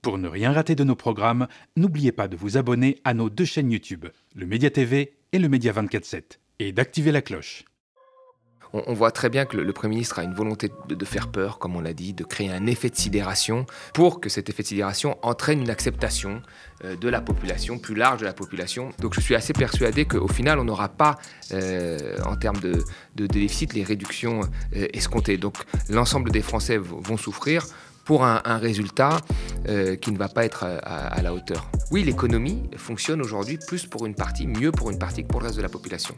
Pour ne rien rater de nos programmes, n'oubliez pas de vous abonner à nos deux chaînes YouTube, le Média TV et le Média 24/7, et d'activer la cloche. On voit très bien que le Premier ministre a une volonté de faire peur, comme on l'a dit, de créer un effet de sidération pour que cet effet de sidération entraîne une acceptation de la population, plus large de la population. Donc je suis assez persuadé qu'au final, on n'aura pas, en termes de déficit, les réductions escomptées. Donc l'ensemble des Français vont souffrir pour un résultat qui ne va pas être à la hauteur. Oui, l'économie fonctionne aujourd'hui plus pour une partie, mieux pour une partie que pour le reste de la population.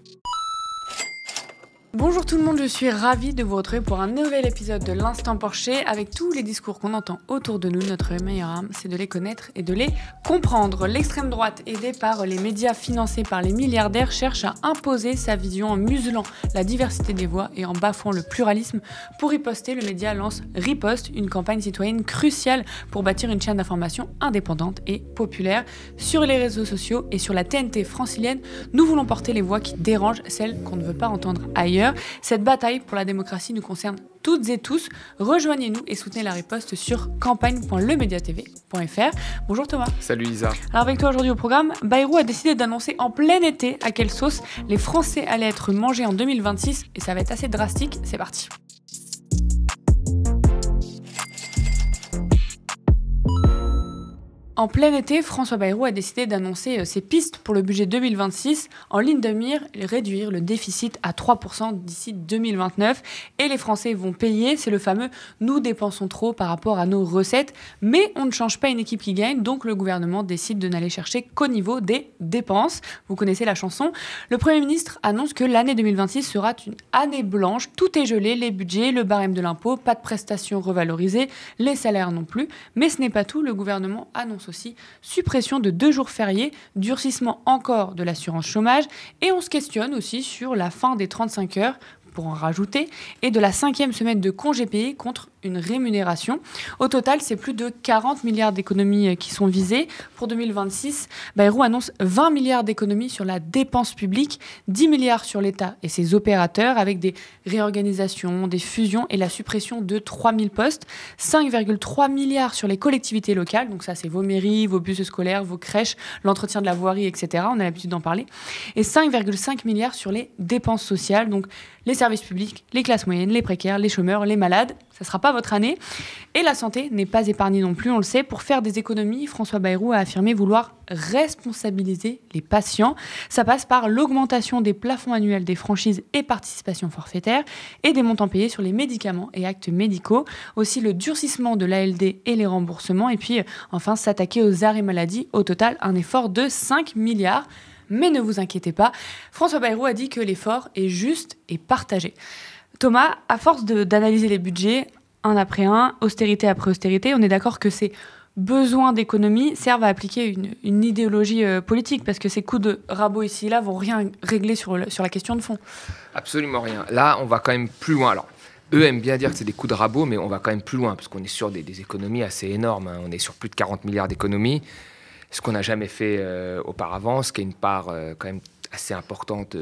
Bonjour tout le monde, je suis ravie de vous retrouver pour un nouvel épisode de l'Instant Porcher. Avec tous les discours qu'on entend autour de nous, notre meilleure arme, c'est de les connaître et de les comprendre. L'extrême droite, aidée par les médias financés par les milliardaires, cherche à imposer sa vision en muselant la diversité des voix et en bafouant le pluralisme. Pour riposter, le média lance Riposte, une campagne citoyenne cruciale pour bâtir une chaîne d'information indépendante et populaire. Sur les réseaux sociaux et sur la TNT francilienne, nous voulons porter les voix qui dérangent, celles qu'on ne veut pas entendre ailleurs. Cette bataille pour la démocratie nous concerne toutes et tous. Rejoignez-nous et soutenez la riposte sur campagne.lemediatv.fr. Bonjour Thomas. Salut Isa. Alors avec toi aujourd'hui au programme, Bayrou a décidé d'annoncer en plein été à quelle sauce les Français allaient être mangés en 2026 et ça va être assez drastique. C'est parti. En plein été, François Bayrou a décidé d'annoncer ses pistes pour le budget 2026. En ligne de mire, réduire le déficit à 3% d'ici 2029. Et les Français vont payer, c'est le fameux « nous dépensons trop par rapport à nos recettes ». Mais on ne change pas une équipe qui gagne, donc le gouvernement décide de n'aller chercher qu'au niveau des dépenses. Vous connaissez la chanson. Le Premier ministre annonce que l'année 2026 sera une année blanche. Tout est gelé, les budgets, le barème de l'impôt, pas de prestations revalorisées, les salaires non plus. Mais ce n'est pas tout, le gouvernement annonce aussi suppression de 2 jours fériés, durcissement encore de l'assurance chômage et on se questionne aussi sur la fin des 35 heures pour en rajouter, et de la 5e semaine de congés payés contre une rémunération. Au total, c'est plus de 40 milliards d'économies qui sont visées. Pour 2026, Bayrou annonce 20 milliards d'économies sur la dépense publique, 10 milliards sur l'État et ses opérateurs, avec des réorganisations, des fusions et la suppression de 3000 postes, 5,3 milliards sur les collectivités locales, donc ça c'est vos mairies, vos bus scolaires, vos crèches, l'entretien de la voirie, etc. On a l'habitude d'en parler. Et 5,5 milliards sur les dépenses sociales, donc les services publics, les classes moyennes, les précaires, les chômeurs, les malades. Ça ne sera pas votre année. Et la santé n'est pas épargnée non plus, on le sait. Pour faire des économies, François Bayrou a affirmé vouloir responsabiliser les patients. Ça passe par l'augmentation des plafonds annuels des franchises et participations forfaitaires et des montants payés sur les médicaments et actes médicaux. Aussi le durcissement de l'ALD et les remboursements. Et puis enfin s'attaquer aux arrêts maladie. Au total, un effort de 5 milliards. Mais ne vous inquiétez pas, François Bayrou a dit que l'effort est juste et partagé. Thomas, à force d'analyser les budgets, un après un, austérité après austérité, on est d'accord que ces besoins d'économie servent à appliquer une idéologie politique, parce que ces coups de rabot ici et là vont rien régler sur la question de fond. Absolument rien. Là, on va quand même plus loin. Alors, eux aiment bien dire que c'est des coups de rabot, mais on va quand même plus loin, parce qu'on est sur des économies assez énormes. Hein. On est sur plus de 40 milliards d'économies. Ce qu'on n'a jamais fait auparavant, ce qui est une part quand même assez importante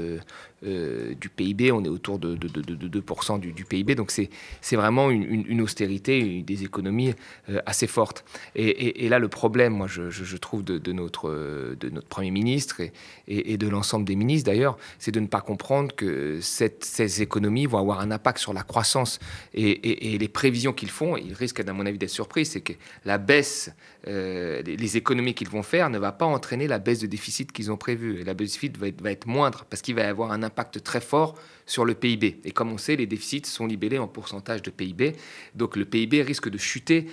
du PIB. On est autour de 2% du PIB. Donc c'est vraiment une austérité, des économies assez fortes. Et là, le problème, moi, je trouve, de notre Premier ministre et de l'ensemble des ministres, d'ailleurs, c'est de ne pas comprendre que ces économies vont avoir un impact sur la croissance. Et les prévisions qu'ils font, ils risquent, à mon avis, d'être surpris. C'est que la baisse, les économies qu'ils vont faire ne va pas entraîner la baisse de déficit qu'ils ont prévue. Et la baisse de déficit va être moindre parce qu'il va y avoir un impact très fort sur le PIB. Et comme on sait, les déficits sont libellés en pourcentage de PIB. Donc le PIB risque de chuter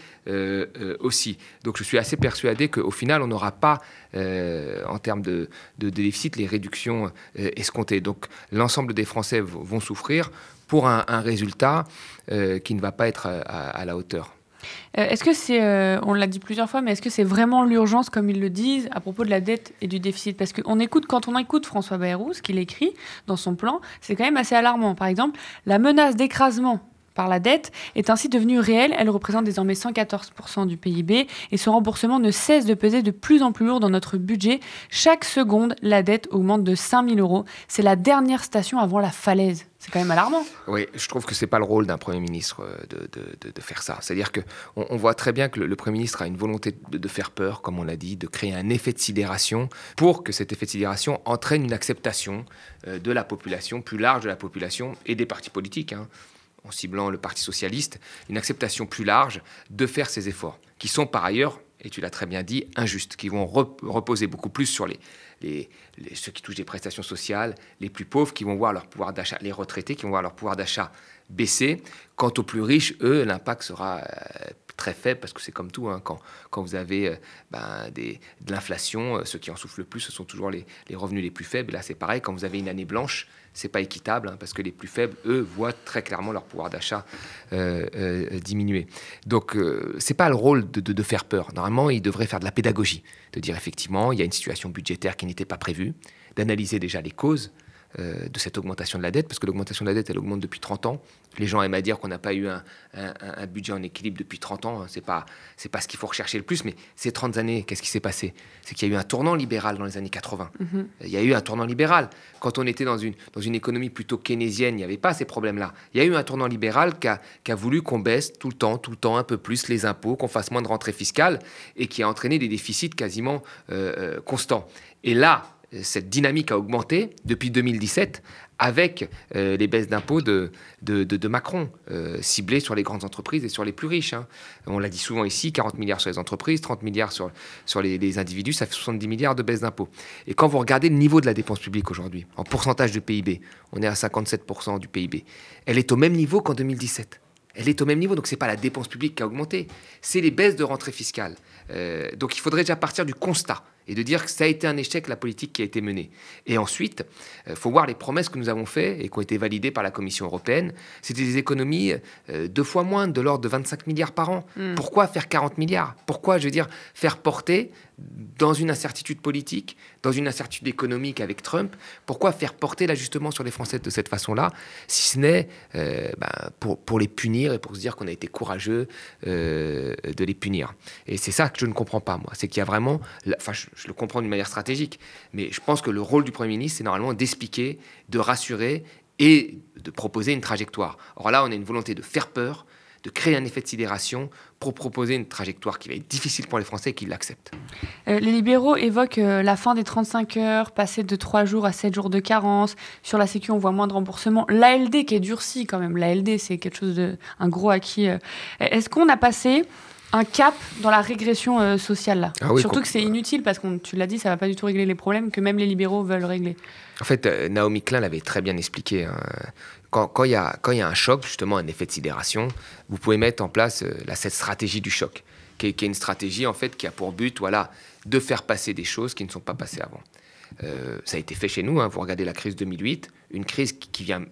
aussi. Donc je suis assez persuadé qu'au final, on n'aura pas, en termes de déficit, les réductions escomptées. Donc l'ensemble des Français vont souffrir pour un résultat qui ne va pas être à la hauteur. Est-ce que c'est, on l'a dit plusieurs fois, mais est-ce que c'est vraiment l'urgence, comme ils le disent, à propos de la dette et du déficit? Parce que quand on écoute François Bayrou, ce qu'il écrit dans son plan, c'est quand même assez alarmant. Par exemple, la menace d'écrasement par la dette est ainsi devenue réelle. Elle représente désormais 114% du PIB et ce remboursement ne cesse de peser de plus en plus lourd dans notre budget. Chaque seconde, la dette augmente de 5 000 euros. C'est la dernière station avant la falaise. C'est quand même alarmant. Oui, je trouve que ce n'est pas le rôle d'un Premier ministre de faire ça. C'est-à-dire qu'on voit très bien que le Premier ministre a une volonté de faire peur, comme on l'a dit, de créer un effet de sidération pour que cet effet de sidération entraîne une acceptation de la population, plus large de la population et des partis politiques, en ciblant le Parti socialiste, une acceptation plus large de faire ces efforts, qui sont par ailleurs, et tu l'as très bien dit, injustes, qui vont reposer beaucoup plus sur ceux qui touchent des prestations sociales, les plus pauvres qui vont voir leur pouvoir d'achat, les retraités qui vont voir leur pouvoir d'achat baisser. Quant aux plus riches, eux, l'impact sera très faible parce que c'est comme tout. Quand vous avez de l'inflation, ceux qui en souffrent le plus, ce sont toujours les revenus les plus faibles. Et là, c'est pareil. Quand vous avez une année blanche, c'est pas équitable parce que les plus faibles, eux, voient très clairement leur pouvoir d'achat diminuer. Donc, c'est pas le rôle de faire peur. Normalement, ils devraient faire de la pédagogie, de dire effectivement, il y a une situation budgétaire qui n'était pas prévue, d'analyser déjà les causes de cette augmentation de la dette, parce que l'augmentation de la dette, elle augmente depuis 30 ans. Les gens aiment à dire qu'on n'a pas eu un budget en équilibre depuis 30 ans. C'est pas ce qu'il faut rechercher le plus, mais ces 30 années, qu'est-ce qui s'est passé? C'est qu'il y a eu un tournant libéral dans les années 80. Il y a eu un tournant libéral. Quand on était dans une économie plutôt keynésienne, il n'y avait pas ces problèmes-là. Il y a eu un tournant libéral qui a voulu qu'on baisse tout le temps, un peu plus les impôts, qu'on fasse moins de rentrées fiscales, et qui a entraîné des déficits quasiment constants. Et là, cette dynamique a augmenté depuis 2017 avec les baisses d'impôts de Macron, ciblées sur les grandes entreprises et sur les plus riches. On l'a dit souvent ici, 40 milliards sur les entreprises, 30 milliards sur les individus, ça fait 70 milliards de baisses d'impôts. Et quand vous regardez le niveau de la dépense publique aujourd'hui, en pourcentage de PIB, on est à 57% du PIB. Elle est au même niveau qu'en 2017. Elle est au même niveau, donc ce n'est pas la dépense publique qui a augmenté, c'est les baisses de rentrée fiscale. Donc il faudrait déjà partir du constat et de dire que ça a été un échec, la politique qui a été menée. Et ensuite, il faut voir les promesses que nous avons faites et qui ont été validées par la Commission européenne. C'était des économies 2 fois moins, de l'ordre de 25 milliards par an. Pourquoi faire 40 milliards? Pourquoi, faire porter, dans une incertitude politique, dans une incertitude économique avec Trump, pourquoi faire porter l'ajustement sur les Français de cette façon-là, si ce n'est pour les punir et pour se dire qu'on a été courageux de les punir. Et c'est ça que je ne comprends pas, moi. C'est qu'il y a vraiment... Je le comprends d'une manière stratégique, mais je pense que le rôle du Premier ministre, c'est normalement d'expliquer, de rassurer et de proposer une trajectoire. Or là, on a une volonté de faire peur, de créer un effet de sidération pour proposer une trajectoire qui va être difficile pour les Français et qui l'acceptent. Les libéraux évoquent la fin des 35 heures, passer de 3 jours à 7 jours de carence. Sur la Sécu, on voit moins de remboursement. L'ALD qui est durci quand même. L'ALD, c'est quelque chose un gros acquis. Est-ce qu'on a passé un cap dans la régression sociale là? Oui, surtout que c'est inutile parce que tu l'as dit, ça va pas du tout régler les problèmes que même les libéraux veulent régler. En fait, Naomi Klein l'avait très bien expliqué. Quand il y a un choc, justement un effet de sidération, vous pouvez mettre en place cette stratégie du choc, qui est une stratégie en fait qui a pour but, de faire passer des choses qui ne sont pas passées avant. Ça a été fait chez nous. Vous regardez la crise 2008, une crise qui vient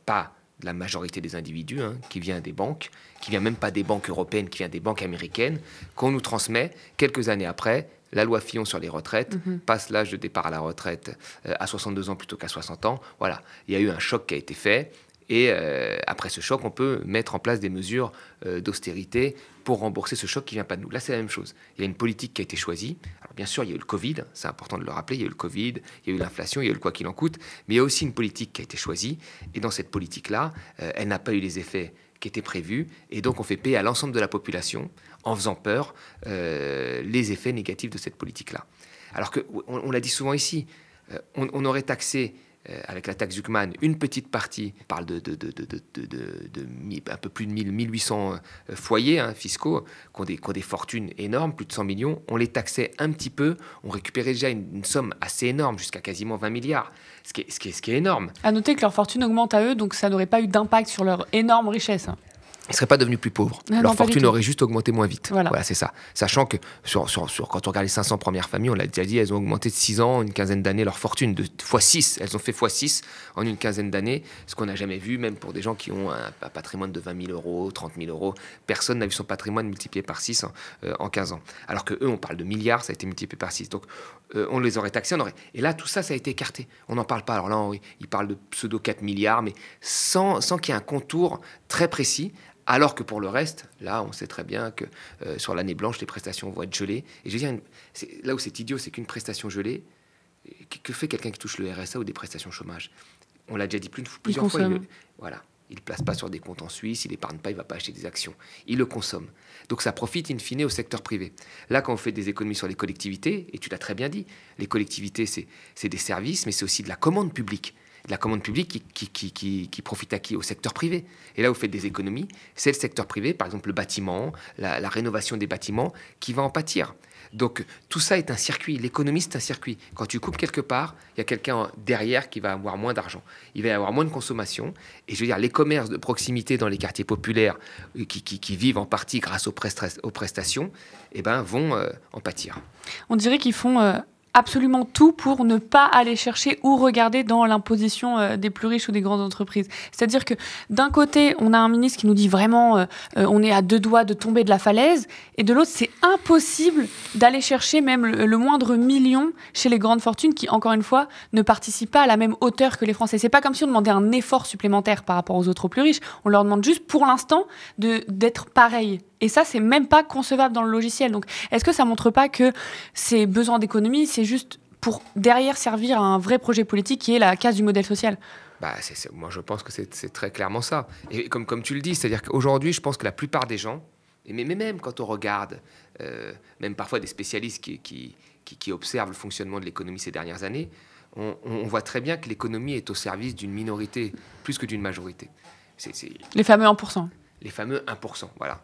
pas de la majorité des individus, qui vient des banques, qui vient même pas des banques européennes, qui vient des banques américaines, qu'on nous transmet quelques années après. La loi Fillon sur les retraites passe l'âge de départ à la retraite à 62 ans plutôt qu'à 60 ans. Voilà, il y a eu un choc qui a été fait. Et après ce choc, on peut mettre en place des mesures d'austérité pour rembourser ce choc qui ne vient pas de nous. Là, c'est la même chose. Il y a une politique qui a été choisie. Alors, bien sûr, il y a eu le Covid, c'est important de le rappeler. Il y a eu le Covid, il y a eu l'inflation, il y a eu le quoi qu'il en coûte. Mais il y a aussi une politique qui a été choisie. Et dans cette politique-là, elle n'a pas eu les effets qui étaient prévus. Et donc, on fait payer à l'ensemble de la population, en faisant peur, les effets négatifs de cette politique-là. Alors qu'on l'a dit souvent ici, on aurait taxé... avec la taxe Zuckman, une petite partie, on parle de un peu plus de 1800 foyers fiscaux qui ont des fortunes énormes, plus de 100 millions. On les taxait un petit peu, on récupérait déjà une somme assez énorme, jusqu'à quasiment 20 milliards, ce qui est énorme. À noter que leur fortune augmente à eux, donc ça n'aurait pas eu d'impact sur leur énorme richesse. ils ne seraient pas devenus plus pauvres. Leur fortune aurait juste augmenté moins vite. Voilà, c'est ça. Sachant que quand on regarde les 500 premières familles, on l'a déjà dit, elles ont augmenté de 6 ans, une quinzaine d'années, leur fortune, de x6. Elles ont fait x6 en une quinzaine d'années, ce qu'on n'a jamais vu, même pour des gens qui ont un patrimoine de 20 000 euros, 30 000 euros. Personne n'a vu son patrimoine multiplié par 6 en 15 ans. Alors qu'eux, on parle de milliards, ça a été multiplié par 6. Donc, on les aurait taxés. Et là, tout ça, ça a été écarté. On n'en parle pas. Alors là, ils parlent de pseudo 4 milliards, mais sans qu'il y ait un contour très précis. Alors que pour le reste, là, on sait très bien que sur l'année blanche, les prestations vont être gelées. Et je veux dire, là où c'est idiot, c'est qu'une prestation gelée, que fait quelqu'un qui touche le RSA ou des prestations chômage? On l'a déjà dit plusieurs fois. Voilà. Il ne place pas sur des comptes en Suisse, il n'épargne pas, il ne va pas acheter des actions. Il le consomme. Donc ça profite in fine au secteur privé. Là, quand on fait des économies sur les collectivités, et tu l'as très bien dit, les collectivités, c'est des services, mais c'est aussi de la commande publique. De la commande publique qui profite à qui? Au secteur privé. Et là, vous faites des économies, c'est le secteur privé, par exemple le bâtiment, la rénovation des bâtiments, qui va en pâtir. Donc tout ça est un circuit, l'économie c'est un circuit. Quand tu coupes quelque part, il y a quelqu'un derrière qui va avoir moins d'argent. Il va y avoir moins de consommation. Et je veux dire, les commerces de proximité dans les quartiers populaires qui vivent en partie grâce aux prestations, vont en pâtir. On dirait qu'ils font absolument tout pour ne pas aller chercher ou regarder dans l'imposition des plus riches ou des grandes entreprises. C'est-à-dire que d'un côté, on a un ministre qui nous dit vraiment on est à 2 doigts de tomber de la falaise, et de l'autre, c'est impossible d'aller chercher même le moindre million chez les grandes fortunes qui, encore une fois, ne participent pas à la même hauteur que les Français. C'est pas comme si on demandait un effort supplémentaire par rapport aux autres plus riches. On leur demande juste, pour l'instant, d'être pareil. Et ça, c'est même pas concevable dans le logiciel. Donc, est-ce que ça montre pas que ces besoins d'économie, c'est juste pour derrière servir à un vrai projet politique qui est la casse du modèle social? Moi, je pense que c'est très clairement ça. Et comme tu le dis, c'est-à-dire qu'aujourd'hui, je pense que la plupart des gens, mais même quand on regarde, même parfois des spécialistes qui observent le fonctionnement de l'économie ces dernières années, on voit très bien que l'économie est au service d'une minorité plus que d'une majorité. Les fameux 1%. Les fameux 1%, voilà.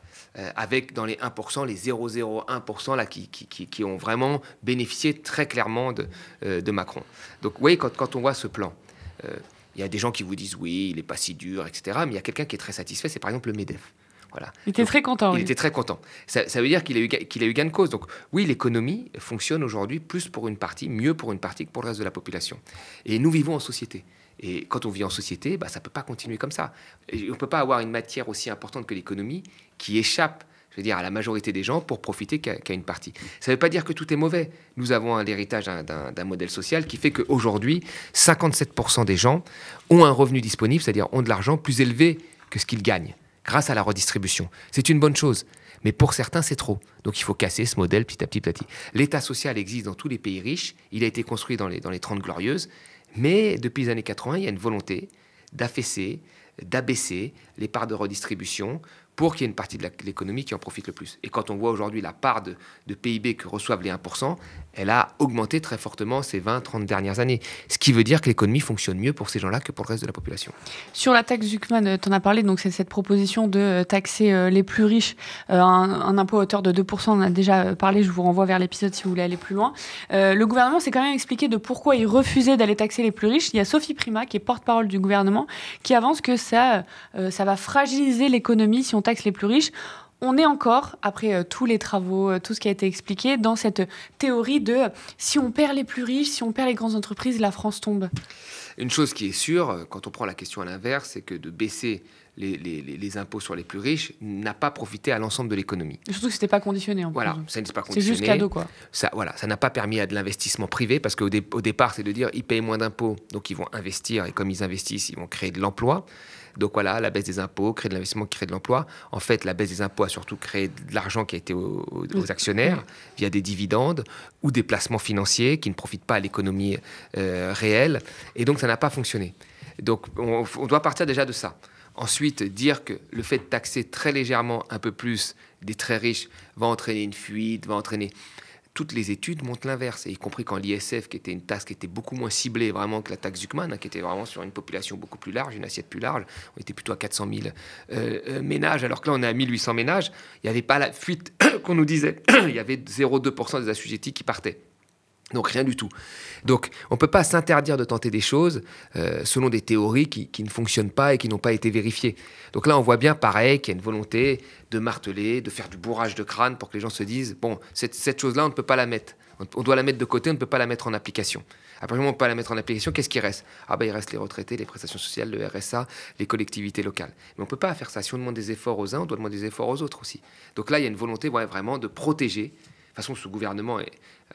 Avec dans les 1%, les 0,01% là, qui ont vraiment bénéficié très clairement de Macron. Donc, oui, quand on voit ce plan, il y a des gens qui vous disent oui, il n'est pas si dur, etc. Mais il y a quelqu'un qui est très satisfait, c'est par exemple le MEDEF. Voilà. Il était très content. Il était très content. Ça veut dire qu'il a eu gain de cause. Donc oui, l'économie fonctionne aujourd'hui plus pour une partie, mieux pour une partie que pour le reste de la population. Et nous vivons en société. Et quand on vit en société, ça ne peut pas continuer comme ça. Et on ne peut pas avoir une matière aussi importante que l'économie qui échappe, je veux dire, à la majorité des gens pour profiter qu'à une partie. Ça ne veut pas dire que tout est mauvais. Nous avons l'héritage d'un modèle social qui fait qu'aujourd'hui, 57% des gens ont un revenu disponible, c'est-à-dire ont de l'argent plus élevé que ce qu'ils gagnent, grâce à la redistribution. C'est une bonne chose. Mais pour certains, c'est trop. Donc il faut casser ce modèle petit à petit. L'État social existe dans tous les pays riches. Il a été construit dans les 30 Glorieuses. Mais depuis les années 80, il y a une volonté d'affaisser, d'abaisser les parts de redistribution pour qu'il y ait une partie de l'économie qui en profite le plus. Et quand on voit aujourd'hui la part de PIB que reçoivent les 1%, elle a augmenté très fortement ces 20-30 dernières années. Ce qui veut dire que l'économie fonctionne mieux pour ces gens-là que pour le reste de la population. Sur la taxe Zucman, tu en as parlé, donc c'est cette proposition de taxer les plus riches, un impôt à hauteur de 2%, on en a déjà parlé, je vous renvoie vers l'épisode si vous voulez aller plus loin. Le gouvernement s'est quand même expliqué de pourquoi il refusait d'aller taxer les plus riches. Il y a Sophie Primas, qui est porte-parole du gouvernement, qui avance que ça va fragiliser l'économie si on taxe les plus riches. On est encore, après tous les travaux, tout ce qui a été expliqué, dans cette théorie de si on perd les plus riches, si on perd les grandes entreprises, la France tombe. Une chose qui est sûre, quand on prend la question à l'inverse, c'est que de baisser les impôts sur les plus riches n'a pas profité à l'ensemble de l'économie. Surtout que ce n'était pas conditionné. Voilà, ça n'est pas conditionné. C'est juste cadeau, quoi. Ça n'a pas permis à de l'investissement privé, parce qu'au départ, c'est de dire ils payent moins d'impôts, donc ils vont investir, et comme ils investissent, ils vont créer de l'emploi. Donc voilà, la baisse des impôts crée de l'investissement qui crée de l'emploi. En fait, la baisse des impôts a surtout créé de l'argent qui a été aux actionnaires via des dividendes ou des placements financiers qui ne profitent pas à l'économie réelle. Et donc, ça n'a pas fonctionné. Donc, on doit partir déjà de ça. Ensuite, dire que le fait de taxer très légèrement un peu plus des très riches va entraîner une fuite, va entraîner... Toutes les études montrent l'inverse, y compris quand l'ISF, qui était une taxe qui était beaucoup moins ciblée vraiment que la taxe Zucman, qui était vraiment sur une population beaucoup plus large, une assiette plus large, on était plutôt à 400 000 ménages, alors que là on est à 1800 ménages, il n'y avait pas la fuite qu'on nous disait, il y avait 0,2% des assujettis qui partaient. Donc rien du tout. Donc on ne peut pas s'interdire de tenter des choses selon des théories qui ne fonctionnent pas et qui n'ont pas été vérifiées. Donc là on voit bien pareil qu'il y a une volonté de marteler, de faire du bourrage de crâne pour que les gens se disent bon, cette chose-là on ne peut pas la mettre. On doit la mettre de côté, on ne peut pas la mettre en application. Après, on ne peut pas la mettre en application, qu'est-ce qui reste? Il reste les retraités, les prestations sociales, le RSA, les collectivités locales. Mais on ne peut pas faire ça. Si on demande des efforts aux uns, on doit demander des efforts aux autres aussi. Donc là, il y a une volonté vraiment de protéger. De toute façon, ce gouvernement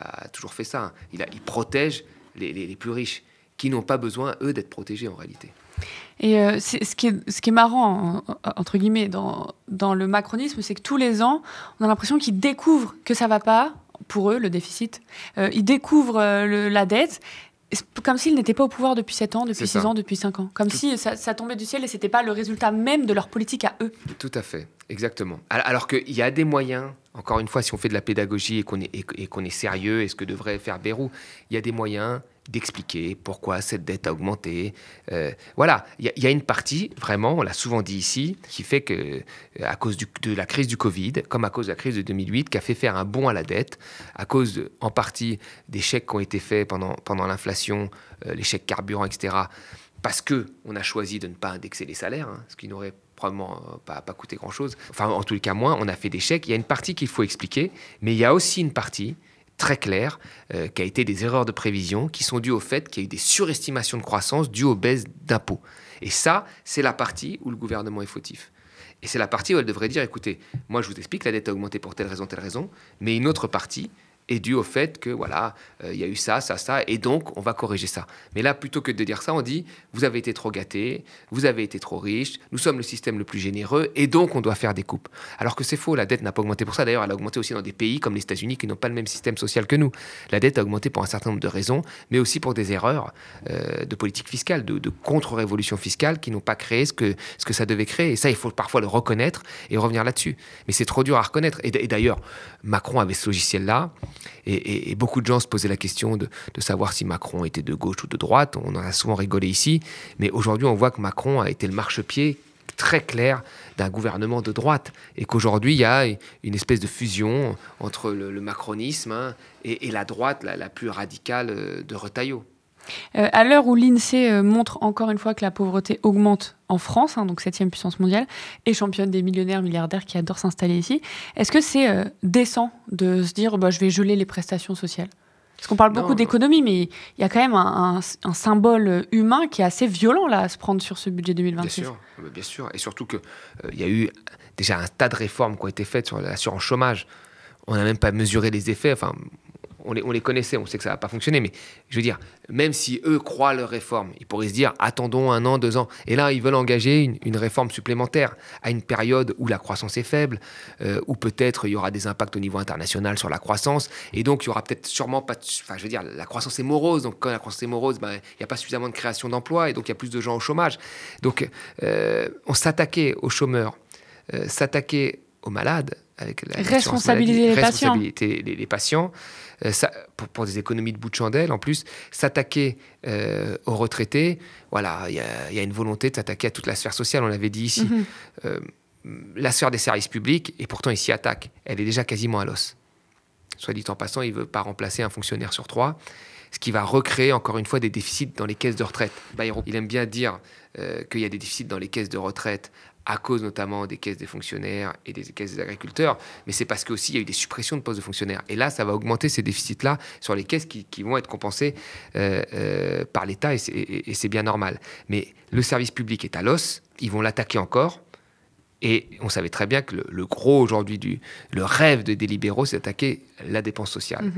a toujours fait ça. Il protège les plus riches, qui n'ont pas besoin, eux, d'être protégés en réalité. Et ce qui est marrant, entre guillemets, dans le macronisme, c'est que tous les ans, on a l'impression qu'ils découvrent que ça ne va pas, pour eux, le déficit. Ils découvrent la dette, comme s'ils n'étaient pas au pouvoir depuis 7 ans, depuis 6 ans, depuis 5 ans. Comme si ça tombait du ciel et ce n'était pas le résultat même de leur politique à eux. Tout à fait, exactement. Alors qu'il y a des moyens, encore une fois, si on fait de la pédagogie et qu'on est sérieux, et ce que devrait faire Bayrou, il y a des moyens d'expliquer pourquoi cette dette a augmenté. Voilà, il y a une partie, vraiment, on l'a souvent dit ici, qui fait que, à cause de la crise du Covid, comme à cause de la crise de 2008, qui a fait faire un bond à la dette, à cause, en partie, des chèques qui ont été faits pendant l'inflation, les chèques carburant, etc., parce qu'on a choisi de ne pas indexer les salaires, ce qui n'aurait probablement pas coûté grand-chose. Enfin, en tous les cas, moins, on a fait des chèques. Il y a une partie qu'il faut expliquer, mais il y a aussi une partie très claire, qui a été des erreurs de prévision qui sont dues au fait qu'il y a eu des surestimations de croissance dues aux baisses d'impôts. Et ça, c'est la partie où le gouvernement est fautif. Et c'est la partie où elle devrait dire, écoutez, moi je vous explique, la dette a augmenté pour telle raison, mais une autre partie est due au fait que, voilà, il y a eu ça, et donc on va corriger ça. Mais là, plutôt que de dire ça, on dit, vous avez été trop gâtés, vous avez été trop riches, nous sommes le système le plus généreux, et donc on doit faire des coupes. Alors que c'est faux, la dette n'a pas augmenté pour ça. D'ailleurs, elle a augmenté aussi dans des pays comme les États-Unis qui n'ont pas le même système social que nous. La dette a augmenté pour un certain nombre de raisons, mais aussi pour des erreurs de politique fiscale, de contre-révolution fiscale qui n'ont pas créé ce que ça devait créer. Et ça, il faut parfois le reconnaître et revenir là-dessus. Mais c'est trop dur à reconnaître. Et d'ailleurs, Macron avait ce logiciel-là. Et beaucoup de gens se posaient la question de savoir si Macron était de gauche ou de droite. On en a souvent rigolé ici. Mais aujourd'hui, on voit que Macron a été le marchepied très clair d'un gouvernement de droite. Et qu'aujourd'hui, il y a une espèce de fusion entre le macronisme et la droite la plus radicale de Retailleau. À l'heure où l'INSEE montre encore une fois que la pauvreté augmente en France, donc 7e puissance mondiale, et championne des millionnaires, milliardaires qui adorent s'installer ici, est-ce que c'est décent de se dire je vais geler les prestations sociales? Parce qu'on parle beaucoup d'économie, mais il y a quand même un symbole humain qui est assez violent là, à se prendre sur ce budget 2026. Bien sûr. Et surtout qu'il y a eu déjà un tas de réformes qui ont été faites sur l'assurance chômage. On n'a même pas mesuré les effets. Enfin, on les connaissait, on sait que ça n'a pas fonctionné, mais je veux dire, même si eux croient leurs réformes, ils pourraient se dire, attendons 1 an, 2 ans. Et là, ils veulent engager une réforme supplémentaire à une période où la croissance est faible, où peut-être il y aura des impacts au niveau international sur la croissance, et donc il y aura peut-être sûrement pas... Enfin, je veux dire, la croissance est morose, donc quand la croissance est morose, il n'y a pas suffisamment de création d'emplois, et donc il y a plus de gens au chômage. Donc, on s'attaquait aux chômeurs, s'attaquer aux malades, avec la responsabiliser les patients, ça, pour des économies de bout de chandelle, en plus, s'attaquer aux retraités, voilà, il y a une volonté de s'attaquer à toute la sphère sociale, on l'avait dit ici. La sphère des services publics, et pourtant il s'y attaque, elle est déjà quasiment à l'os. Soit dit en passant, il ne veut pas remplacer un fonctionnaire sur 3, ce qui va recréer encore une fois des déficits dans les caisses de retraite. Bayrou, il aime bien dire qu'il y a des déficits dans les caisses de retraite à cause notamment des caisses des fonctionnaires et des caisses des agriculteurs, mais c'est parce qu'aussi il y a eu des suppressions de postes de fonctionnaires. Et là, ça va augmenter ces déficits-là sur les caisses qui vont être compensées par l'État, et c'est bien normal. Mais le service public est à l'os, ils vont l'attaquer encore, et on savait très bien que le gros aujourd'hui, le rêve des libéraux, c'est d'attaquer la dépense sociale.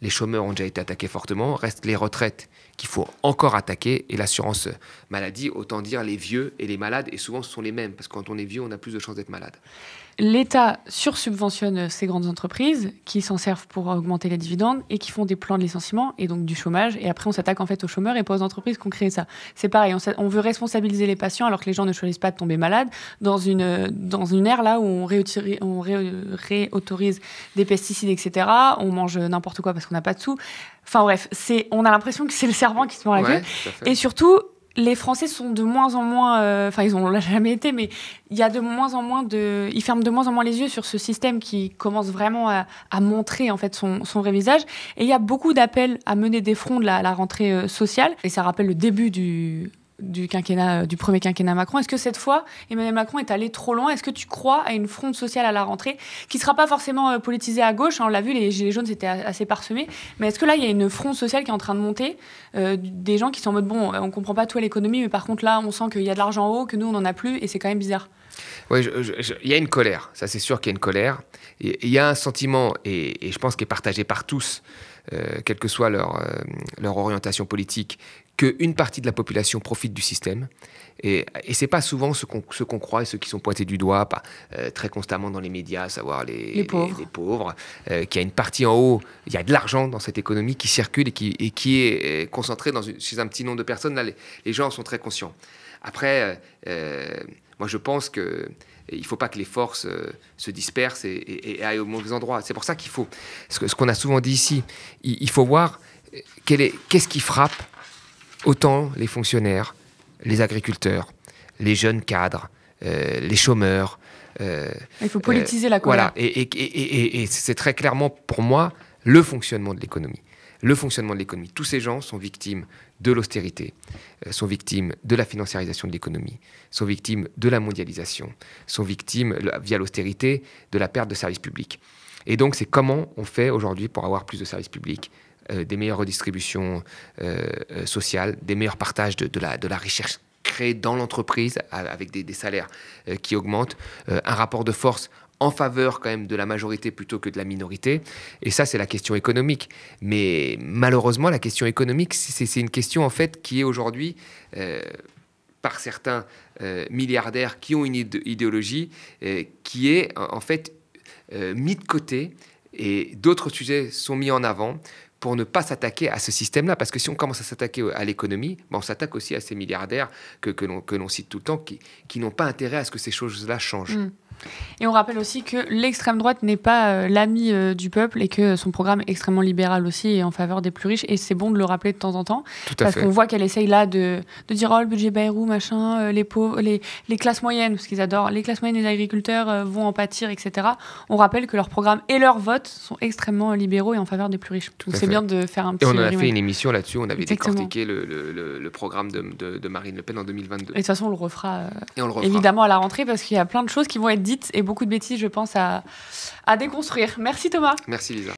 Les chômeurs ont déjà été attaqués fortement, restent les retraites qu'il faut encore attaquer, et l'assurance maladie, autant dire les vieux et les malades, et souvent ce sont les mêmes, parce que quand on est vieux, on a plus de chances d'être malade. L'État sursubventionne ces grandes entreprises qui s'en servent pour augmenter les dividendes et qui font des plans de licenciement et donc du chômage. Et après, on s'attaque en fait aux chômeurs et pas aux entreprises qui ont créé ça. C'est pareil, on veut responsabiliser les patients alors que les gens ne choisissent pas de tomber malades dans une ère là où on réautorise des pesticides, etc. On mange n'importe quoi parce qu'on n'a pas de sous. Enfin bref, on a l'impression que c'est le serpent qui se mord la queue. Et surtout, les Français sont de moins en moins, enfin ils l'ont jamais été, mais il y a de moins en moins ils ferment de moins en moins les yeux sur ce système qui commence vraiment à montrer en fait son vrai visage. Et il y a beaucoup d'appels à mener des fronts de la rentrée sociale. Et ça rappelle le début du premier quinquennat Macron. Est-ce que cette fois, Emmanuel Macron est allé trop loin? Est-ce que tu crois à une fronde sociale à la rentrée qui ne sera pas forcément politisée à gauche? On l'a vu, les Gilets jaunes, c'était assez parsemé. Mais est-ce que là, il y a une fronde sociale qui est en train de monter? Des gens qui sont en mode, bon, on ne comprend pas tout à l'économie, mais par contre, là, on sent qu'il y a de l'argent en haut, que nous, on n'en a plus, et c'est quand même bizarre. Oui, il y a une colère. Ça, c'est sûr qu'il y a une colère. Il y a un sentiment, et je pense qu'il est partagé par tous, quelle que soit leur orientation politique, qu'une partie de la population profite du système. Et ce n'est pas souvent ceux qu'on croit et ceux qui sont pointés du doigt très constamment dans les médias, à savoir les pauvres, qu'il y a une partie en haut, il y a de l'argent dans cette économie qui circule et qui est concentrée chez un petit nombre de personnes. Là, les gens en sont très conscients. Après, moi je pense qu'il ne faut pas que les forces se dispersent et aillent au mauvais endroit. C'est pour ça qu'il faut, ce qu'on a souvent dit ici, il faut voir qu'est-ce qui frappe autant les fonctionnaires, les agriculteurs, les jeunes cadres, les chômeurs. Il faut politiser la colère. Voilà, et c'est très clairement pour moi le fonctionnement de l'économie. Le fonctionnement de l'économie. Tous ces gens sont victimes de l'austérité, sont victimes de la financiarisation de l'économie, sont victimes de la mondialisation, sont victimes, via l'austérité, de la perte de services publics. Et donc, c'est comment on fait aujourd'hui pour avoir plus de services publics, des meilleures redistributions sociales, des meilleurs partages de la richesse créée dans l'entreprise avec des salaires qui augmentent, un rapport de force en faveur quand même de la majorité plutôt que de la minorité. Et ça, c'est la question économique. Mais malheureusement, la question économique, c'est une question en fait qui est aujourd'hui, par certains milliardaires qui ont une idéologie, qui est en fait mis de côté, et d'autres sujets sont mis en avant pour ne pas s'attaquer à ce système-là. Parce que si on commence à s'attaquer à l'économie, on s'attaque aussi à ces milliardaires que l'on cite tout le temps, qui n'ont pas intérêt à ce que ces choses-là changent. Et on rappelle aussi que l'extrême droite n'est pas l'ami du peuple et que son programme est extrêmement libéral aussi et en faveur des plus riches. Et c'est bon de le rappeler de temps en temps. Parce qu'on voit qu'elle essaye là de dire oh, le budget Bayrou, machin, les pauvres, les classes moyennes, parce qu'ils adorent, les classes moyennes et les agriculteurs vont en pâtir, etc. On rappelle que leur programme et leurs votes sont extrêmement libéraux et en faveur des plus riches. Donc c'est bien de faire un petit... Et on en a fait une émission là-dessus, on avait décortiqué le programme de Marine Le Pen en 2022. Et de toute façon, on le refera évidemment à la rentrée parce qu'il y a plein de choses qui vont être dites et beaucoup de bêtises, je pense, à déconstruire. Merci Thomas. Merci Lisa.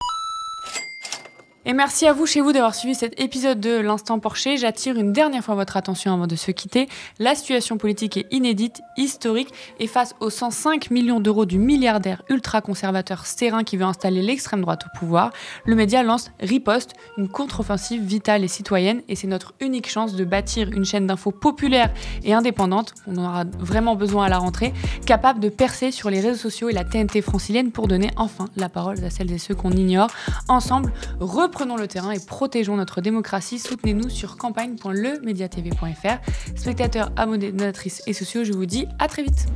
Et merci à vous, chez vous, d'avoir suivi cet épisode de l'Instant Porcher. J'attire une dernière fois votre attention avant de se quitter. La situation politique est inédite, historique, et face aux 105 millions d'euros du milliardaire ultra-conservateur Stérin qui veut installer l'extrême droite au pouvoir, le média lance Riposte, une contre-offensive vitale et citoyenne, et c'est notre unique chance de bâtir une chaîne d'infos populaire et indépendante, on en aura vraiment besoin à la rentrée, capable de percer sur les réseaux sociaux et la TNT francilienne pour donner enfin la parole à celles et ceux qu'on ignore. Ensemble, reprenons le terrain et protégeons notre démocratie. Soutenez-nous sur campagne.lemediatv.fr. Spectateurs, abonnés, donatrices et sociaux, je vous dis à très vite.